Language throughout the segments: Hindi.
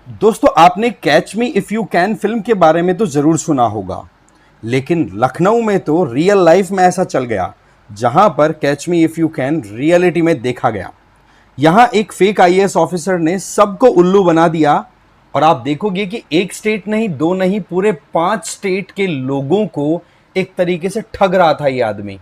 दोस्तों, आपने catch me if you can film के बारे में तो जरूर सुना होगा, लेकिन लखनऊ में तो रियल लाइफ में ऐसा चल गया जहां पर catch me if you can reality में देखा गया। यहां एक फेक आईएएस ऑफिसर ने सबको उल्लू बना दिया और आप देखोगे कि एक स्टेट नहीं, दो नहीं, पूरे 5 स्टेट के लोगों को एक तरीके से ठग रहा था ये आदमी।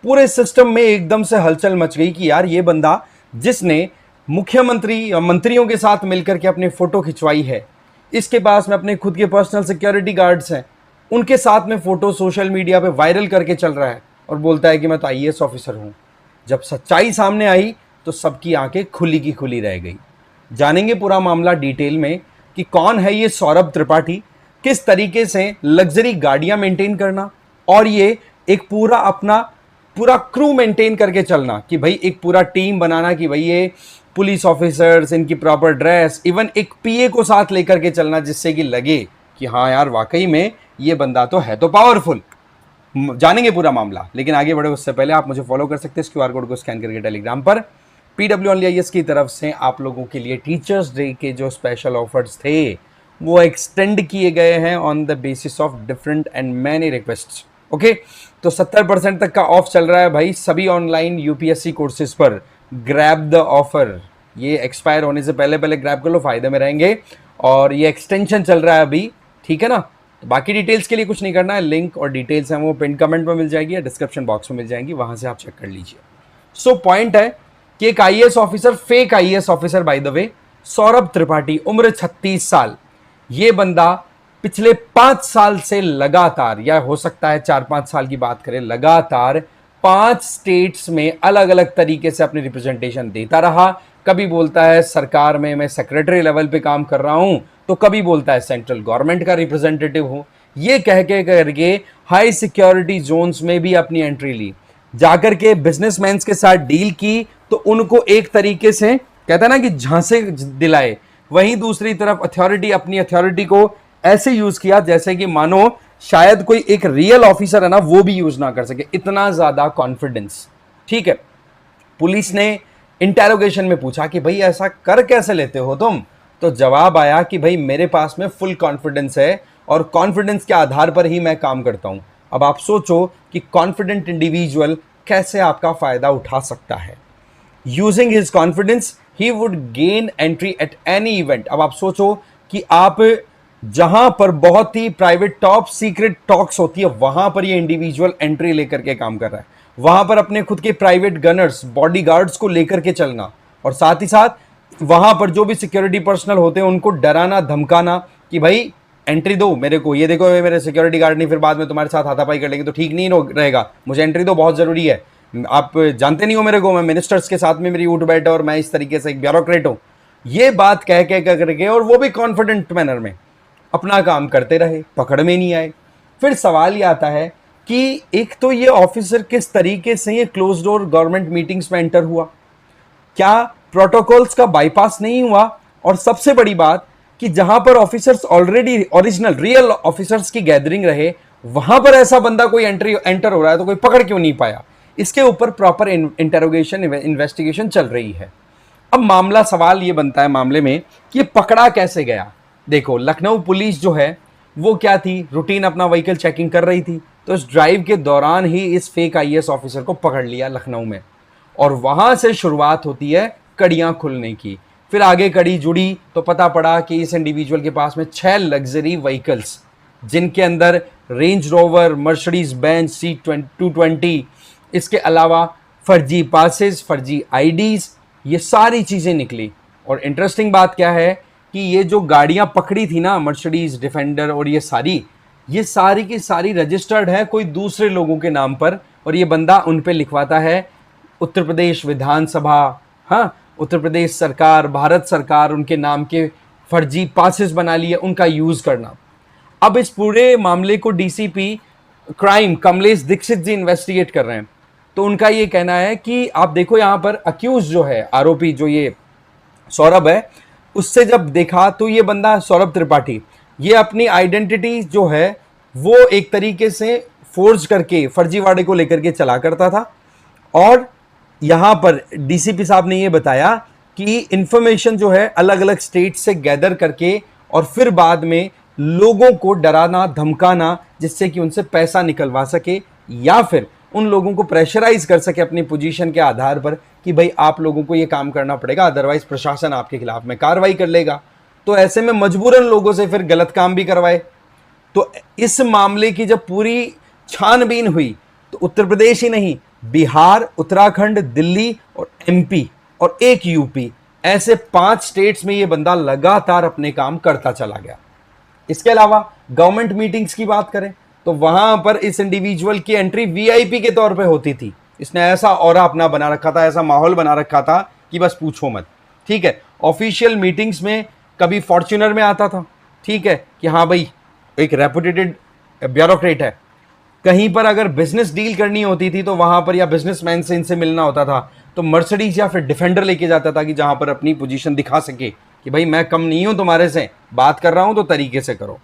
पूरे सिस्टम में एकदम से हलचल मच गई कि यार ये बंदा जिसने मुख्यमंत्री या मंत्रियों के साथ मिलकर के अपनी फोटो खिंचवाई है, इसके पास में अपने खुद के पर्सनल सिक्योरिटी गार्ड्स हैं, उनके साथ में फोटो सोशल मीडिया पे वायरल करके चल रहा है और बोलता है कि मैं तो आईएएस ऑफिसर हूं। जब सच्चाई सामने आई तो सबकी आंखें खुली की खुली रह गई। जानेंगे पूरा मामला डिटेल में कि कौन है ये सौरभ त्रिपाठी, किस तरीके से लग्जरी गाड़ियां मेंटेन करना और ये एक पूरा क्रू मेंटेन करके चलना, कि भाई एक पूरा टीम बनाना, कि भाई ये पुलिस ऑफिसर्स, इनकी प्रॉपर ड्रेस, इवन एक पीए को साथ लेकर के चलना जिससे कि लगे कि हाँ यार वाकई में ये बंदा तो है तो पावरफुल। जानेंगे पूरा मामला, लेकिन आगे बढ़े उससे पहले आप मुझे फॉलो कर सकते हैं इस क्यूआर कोड को स्कैन करके टेलीग्राम पर। PWOnlyIAS की तरफ से आप लोगों के लिए टीचर्स डे के जो स्पेशल ऑफर्स थे वो एक्सटेंड किए गए हैं on the basis of different and many requests. Okay, तो 70% तक का ऑफ चल रहा है भाई सभी ऑनलाइन यूपीएससी कोर्सेज पर। ग्रैब द ऑफर, ये एक्सपायर होने से पहले पहले ग्रैब कर लो, फायदे में रहेंगे। और ये एक्सटेंशन चल रहा है अभी, ठीक है ना। तो बाकी डिटेल्स के लिए कुछ नहीं करना है, लिंक और डिटेल्स हैं वो पिन कमेंट में मिल जाएगी या डिस्क्रिप्शन बॉक्स में मिल जाएंगी, वहां से आप चेक कर लीजिए। सो पॉइंट है कि एक IAS officer, fake IAS officer by the way, Saurabh Tripathi, उम्र 36 साल, ये बंदा पिछले 5 साल से लगातार, या हो सकता है 4-5 साल की बात करें, लगातार 5 स्टेट्स में अलग अलग तरीके से अपनी रिप्रेजेंटेशन देता रहा। कभी बोलता है सरकार में मैं सेक्रेटरी लेवल पे काम कर रहा हूं, तो कभी बोलता है सेंट्रल गवर्नमेंट का रिप्रेजेंटेटिव हूं। ये कह के करके हाई सिक्योरिटी जोन्स में भी अपनी एंट्री ली, जाकर के बिजनेसमैन के साथ डील की तो उनको एक तरीके से कहता है ना कि झांसे दिलाए। वहीं दूसरी तरफ अथॉरिटी, अपनी अथॉरिटी को ऐसे यूज किया जैसे कि मानो शायद कोई एक रियल ऑफिसर है ना वो भी यूज ना कर सके, इतना ज्यादा कॉन्फिडेंस। ठीक है, पुलिस ने इंटेरोगेशन में पूछा कि भाई ऐसा कर कैसे लेते हो तुम, तो जवाब आया कि भाई मेरे पास में फुल कॉन्फिडेंस है और कॉन्फिडेंस के आधार पर ही मैं काम करता हूं। अब आप सोचो कि कॉन्फिडेंट इंडिविजुअल कैसे आपका फायदा उठा सकता है। Using his confidence he would gain entry at any event. अब आप सोचो कि आप जहां पर बहुत ही प्राइवेट टॉप सीक्रेट टॉक्स होती है वहां पर ये इंडिविजुअल एंट्री लेकर के काम कर रहा है, वहां पर अपने खुद के प्राइवेट गनर्स, बॉडीगार्ड्स को लेकर के चलना, और साथ ही साथ वहां पर जो भी सिक्योरिटी पर्सनल होते हैं उनको डराना धमकाना कि भाई एंट्री दो मेरे को, ये देखो मेरे सिक्योरिटी गार्ड नहीं, फिर बाद में तुम्हारे साथ हाथापाई कर लेंगे तो ठीक नहीं रहेगा, मुझे एंट्री दो, बहुत जरूरी है, आप जानते नहीं हो मेरे को, मैं मिनिस्टर्स के साथ में मेरी उठ बैठे और मैं इस तरीके से एक ब्यूरोक्रेट हूं। ये बात कह करके और वो भी कॉन्फिडेंट मैनर में अपना काम करते रहे, पकड़ में नहीं आए। फिर सवाल ये आता है कि एक तो ये ऑफिसर किस तरीके से ये क्लोज डोर गवर्नमेंट मीटिंग्स में एंटर हुआ, क्या प्रोटोकॉल्स का बाईपास नहीं हुआ, और सबसे बड़ी बात कि जहां पर officers already original real officers की गैदरिंग रहे वहां पर ऐसा बंदा कोई एंटर हो रहा है तो कोई पकड़ क्यों नहीं पाया। इसके ऊपर प्रॉपर इंटेरोगेशन इन्वेस्टिगेशन चल रही है। अब मामला, सवाल ये बनता है मामले में कि ये पकड़ा कैसे गया। देखो, लखनऊ पुलिस जो है वो क्या थी, रूटीन अपना व्हीकल चेकिंग कर रही थी, तो इस ड्राइव के दौरान ही इस फेक आईएएस ऑफिसर को पकड़ लिया लखनऊ में, और वहां से शुरुआत होती है कड़ियां खुलने की। फिर आगे कड़ी जुड़ी तो पता पड़ा कि इस इंडिविजुअल के पास में 6 लग्जरी व्हीकल्स, जिनके अंदर range rover, Mercedes Benz C220, इसके अलावा फर्जी पासेस, फर्जी आईडीज, ये सारी चीजें निकली। और इंटरेस्टिंग बात क्या है कि ये जो गाड़ियां पकड़ी थी ना, मर्सिडीज, डिफेंडर और ये सारी की सारी रजिस्टर्ड है कोई दूसरे लोगों के नाम पर, और ये बंदा उन पे लिखवाता है उत्तर प्रदेश विधानसभा, हाँ, उत्तर प्रदेश सरकार, भारत सरकार, उनके नाम के फर्जी पासेस बना लिए, उनका यूज करना। अब इस पूरे मामले को डीसीपी क्राइम कमलेश दीक्षित जी इन्वेस्टिगेट कर रहे हैं। तो उनका ये कहना है कि आप देखो यहाँ पर अक्यूज जो है, आरोपी जो ये सौरभ है, उससे जब देखा तो ये बंदा सौरभ त्रिपाठी, ये अपनी आइडेंटिटी जो है वो एक तरीके से फोर्ज करके फर्जीवाड़े को लेकर के चला करता था। और यहां पर डीसीपी साहब ने ये बताया कि इंफॉर्मेशन जो है अलग अलग स्टेट से गैदर करके और फिर बाद में लोगों को डराना धमकाना जिससे कि उनसे पैसा निकलवा सके या फिर उन लोगों को प्रेशराइज कर सके अपनी पोजीशन के आधार पर कि भाई आप लोगों को ये काम करना पड़ेगा, अदरवाइज प्रशासन आपके खिलाफ में कार्रवाई कर लेगा। तो ऐसे में मजबूरन लोगों से फिर गलत काम भी करवाए। तो इस मामले की जब पूरी छानबीन हुई तो उत्तर प्रदेश ही नहीं, बिहार, उत्तराखंड, दिल्ली और एमपी और एक यूपी, ऐसे 5 स्टेट्स में ये बंदा लगातार अपने काम करता चला गया। इसके अलावा गवर्नमेंट मीटिंग्स की बात करें तो वहां पर इस इंडिविजुअल की एंट्री वीआईपी के तौर पे होती थी। इसने ऐसा ऑरा अपना बना रखा था, ऐसा माहौल बना रखा था कि बस पूछो मत। ठीक है, ऑफिशियल मीटिंग्स में कभी फॉर्च्यूनर में आता था, ठीक है, कि हाँ भाई एक रेपुटेटेड ब्यूरोक्रेट है। कहीं पर अगर बिजनेस डील करनी होती थी तो वहां पर, या बिजनेसमैन से इनसे मिलना होता था तो मर्सिडीज या फिर डिफेंडर लेके जाता था कि जहां पर अपनी पोजीशन दिखा सके कि भाई मैं कम नहीं हूं तुम्हारे से, बात कर रहा हूं तो तरीके से करो।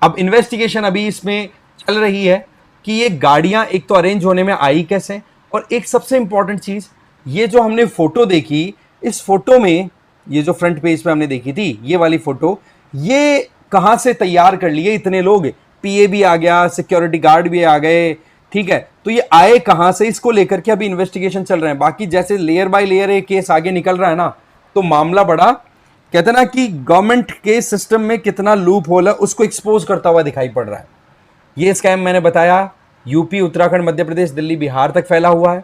अब इन्वेस्टिगेशन अभी इसमें चल रही है कि ये गाड़ियां एक तो अरेंज होने में आई कैसे, और एक सबसे इंपॉर्टेंट चीज, ये जो हमने फोटो देखी, इस फोटो में ये जो फ्रंट पेज पे हमने देखी थी ये वाली फोटो, ये कहां से तैयार कर लिए इतने लोग? पीए भी आ गया, सिक्योरिटी गार्ड भी आ गए, ठीक है, तो ये आए कहां से, इसको लेकर के अभी इन्वेस्टिगेशन चल रहे हैं। बाकी जैसे लेयर बाय लेयर एक केस आगे निकल रहा है ना, तो मामला बड़ा, कहते ना कि गवर्नमेंट के सिस्टम में कितना लूप होल है उसको एक्सपोज करता हुआ दिखाई पड़ रहा है। ये स्कैम मैंने बताया यूपी, उत्तराखंड, मध्य प्रदेश, दिल्ली, बिहार तक फैला हुआ है।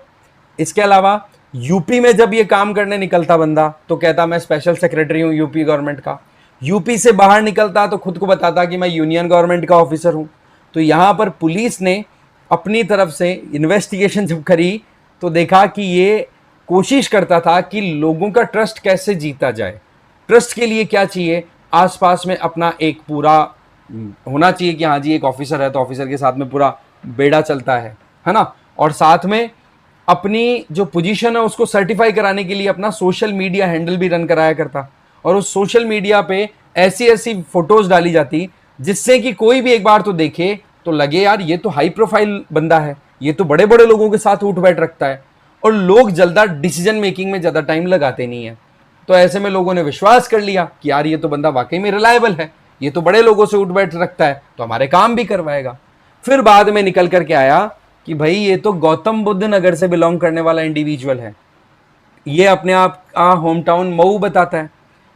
इसके अलावा यूपी में जब ये काम करने निकलता बंदा तो कहता मैं स्पेशल सेक्रेटरी हूं यूपी गवर्नमेंट का, यूपी से बाहर निकलता तो खुद को बताता कि मैं यूनियन गवर्नमेंट का ऑफिसर हूं। तो यहां पर पुलिस ने अपनी तरफ से इन्वेस्टिगेशन जब करी तो देखा कि ये कोशिश करता था कि लोगों का ट्रस्ट कैसे जीता जाए। ट्रस्ट के लिए क्या चाहिए, आसपास में अपना एक पूरा होना चाहिए कि हाँ जी एक ऑफिसर है तो ऑफिसर के साथ में पूरा बेड़ा चलता है ना, और साथ में अपनी जो पोजीशन है उसको सर्टिफाई कराने के लिए अपना सोशल मीडिया हैंडल भी रन कराया करता, और उस सोशल मीडिया पे ऐसी ऐसी फोटोज डाली जाती जिससे कि कोई भी एक बार तो देखे तो लगे यार ये तो हाई प्रोफाइल बंदा है, ये तो बड़े बड़े लोगों के साथ उठ बैठ रखता है, और लोग जल्दा डिसीजन मेकिंग में ज़्यादा टाइम लगाते नहीं है। तो ऐसे में लोगों ने विश्वास कर लिया कि यार ये तो बंदा वाकई में रिलायबल है, ये तो बड़े लोगों से उठ बैठ रखता है तो हमारे काम भी करवाएगा। फिर बाद में निकल करके आया कि भाई ये तो गौतम बुद्ध नगर से बिलोंग करने वाला इंडिविजुअल है, ये अपने आप का होम टाउन मऊ बताता है।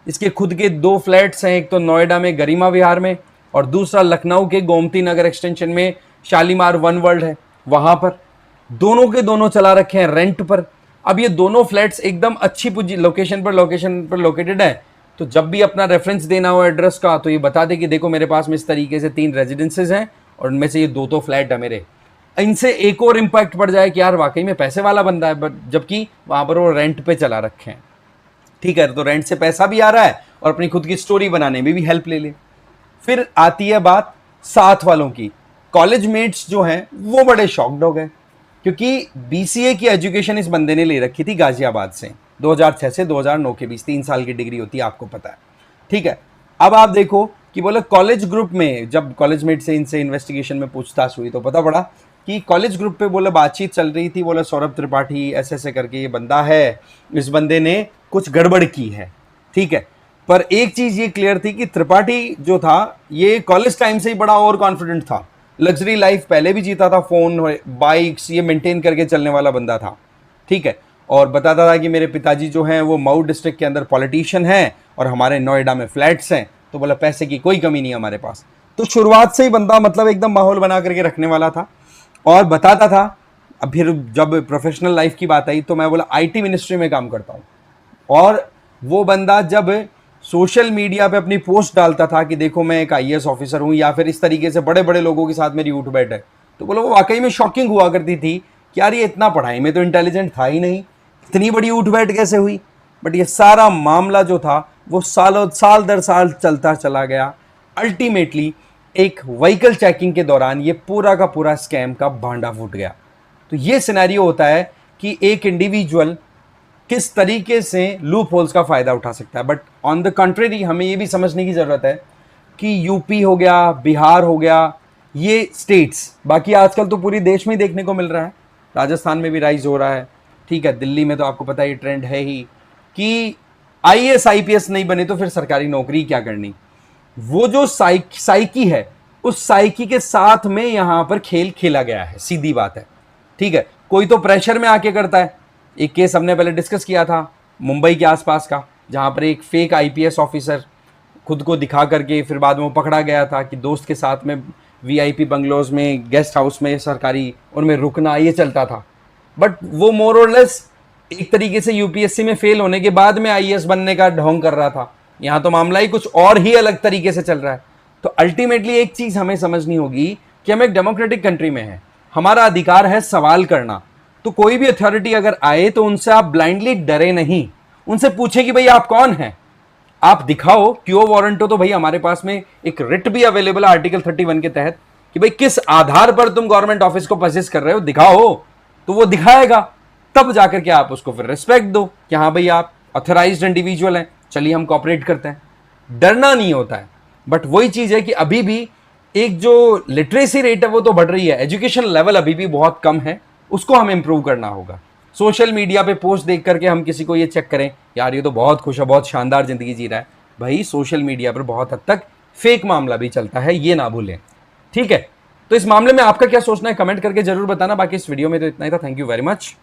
इसके खुद के 2 फ्लैट्स हैं, एक तो नोएडा में गरिमा विहार में और दूसरा लखनऊ के गोमती नगर एक्सटेंशन में शालीमार वन वर्ल्ड है, वहां पर दोनों के दोनों चला रखे हैं रेंट पर। अब ये दोनों फ्लैट्स एकदम अच्छी लोकेशन पर लोकेटेड है, तो जब भी अपना रेफरेंस देना हो एड्रेस का तो ये बता दे कि देखो मेरे पास में इस तरीके से 3 रेजिडेंसेज हैं और उनमें से ये 2 तो फ्लैट है मेरे। इनसे एक और इम्पैक्ट पड़ जाए कि यार वाकई में पैसे वाला बंदा है, बट जबकि वहां पर वो रेंट पे चला रखे हैं, ठीक है, तो रेंट से पैसा भी आ रहा है और अपनी खुद की स्टोरी बनाने में भी हेल्प ले ले। फिर आती है बात साथ वालों की। कॉलेज मेट्स जो हैं वो बड़े शॉक्ड हो गए क्योंकि बीसीए की एजुकेशन इस बंदे ने ले रखी थी गाजियाबाद से, 2006 से 2009 के बीच 3 साल की डिग्री होती है, आपको पता है, ठीक है। अब आप देखो कि बोले कॉलेज ग्रुप में जब कॉलेज मेट से इनसे इन्वेस्टिगेशन में पूछताछ हुई तो पता पड़ा कि कॉलेज ग्रुप पे बोले बातचीत चल रही थी, बोले सौरभ त्रिपाठी ऐसे ऐसे करके ये बंदा है, इस बंदे ने कुछ गड़बड़ की है, ठीक है। पर एक चीज ये क्लियर थी कि त्रिपाठी जो था ये कॉलेज टाइम से ही बड़ा ओवर कॉन्फिडेंट था, लग्जरी लाइफ पहले भी जीता था, फोन बाइक्स ये मेंटेन करके चलने वाला बंदा था, ठीक है, और बताता था कि मेरे पिताजी जो हैं वो मऊ डिस्ट्रिक्ट के अंदर पॉलिटिशियन हैं और हमारे नोएडा में फ्लैट्स हैं, तो बोला पैसे की कोई कमी नहीं है हमारे पास। तो शुरुआत से ही बंदा मतलब एकदम माहौल बना करके रखने वाला था और बताता था। अब फिर जब प्रोफेशनल लाइफ की बात आई तो मैं बोला आईटी मिनिस्ट्री में काम करता हूँ, और वो बंदा जब सोशल मीडिया पे अपनी पोस्ट डालता था कि देखो मैं एक आईएएस ऑफिसर हूँ या फिर इस तरीके से बड़े बड़े लोगों के साथ मेरी उठ बैठ है, तो बोला वो वाकई में शॉकिंग हुआ करती थी कि यार ये इतना पढ़ाई में तो इंटेलिजेंट था ही नहीं, इतनी बड़ी उठ बैठ कैसे हुई। बट ये सारा मामला जो था वो साल दर साल चलता चला गया। अल्टीमेटली एक व्हीकल चेकिंग के दौरान ये पूरा का पूरा स्कैम का भांडा फूट गया। तो ये सिनेरियो होता है कि एक इंडिविजुअल किस तरीके से लूप होल्स का फायदा उठा सकता है। बट ऑन द कंट्रेरी हमें ये भी समझने की ज़रूरत है कि यूपी हो गया, बिहार हो गया, ये स्टेट्स, बाकी आजकल तो पूरी देश में ही देखने को मिल रहा है, राजस्थान में भी राइज हो रहा है, ठीक है, दिल्ली में तो आपको पता है ये ट्रेंड है ही कि आईएएस आईपीएस नहीं बने तो फिर सरकारी नौकरी क्या करनी। वो जो साइकी है, उस साइकी के साथ में यहां पर खेल खेला गया है, सीधी बात है। ठीक है, कोई तो प्रेशर में आके करता है। एक केस हमने पहले डिस्कस किया था मुंबई के आसपास का, जहां पर एक फेक आईपीएस ऑफिसर खुद को दिखा करके फिर बाद में वो पकड़ा गया था कि दोस्त के साथ में वीआईपी बंगलोज में, गेस्ट हाउस में, सरकारी उनमें रुकना, ये चलता था। बट वो मोर और लेस एक तरीके से यूपीएससी में फेल होने के बाद में आईएएस बनने का ढोंग कर रहा था। यहां तो मामला ही कुछ और ही अलग तरीके से चल रहा है। तो अल्टीमेटली एक चीज हमें समझनी होगी कि हम एक डेमोक्रेटिक कंट्री में हैं, हमारा अधिकार है सवाल करना। तो कोई भी अथॉरिटी अगर आए तो उनसे आप ब्लाइंडली डरे नहीं, उनसे पूछे कि भाई आप कौन हैं, आप दिखाओ क्यों वारंट हो। तो भाई हमारे पास में एक रिट भी अवेलेबल है आर्टिकल 31 के तहत कि भाई किस आधार पर तुम गवर्नमेंट ऑफिस को पजेस कर रहे हो, दिखाओ। तो वो दिखाएगा, तब जाकर के आप उसको फिर रिस्पेक्ट दो कि हाँ भाई आप ऑथराइज्ड इंडिविजुअल हैं, चलिए हम कॉपरेट करते हैं। डरना नहीं होता है। बट वही चीज है कि अभी भी एक जो लिटरेसी रेट है वो तो बढ़ रही है, एजुकेशन लेवल अभी भी बहुत कम है, उसको हमें इंप्रूव करना होगा। सोशल मीडिया पे पोस्ट देख करके हम किसी को ये चेक करें यार ये तो बहुत खुश है, बहुत शानदार जिंदगी जी रहा है, भाई सोशल मीडिया पर बहुत हद तक फेक मामला भी चलता है, ये ना भूलें। ठीक है, तो इस मामले में आपका क्या सोचना है कमेंट करके जरूर बताना। बाकी इस वीडियो में तो इतना ही था। Thank you very much.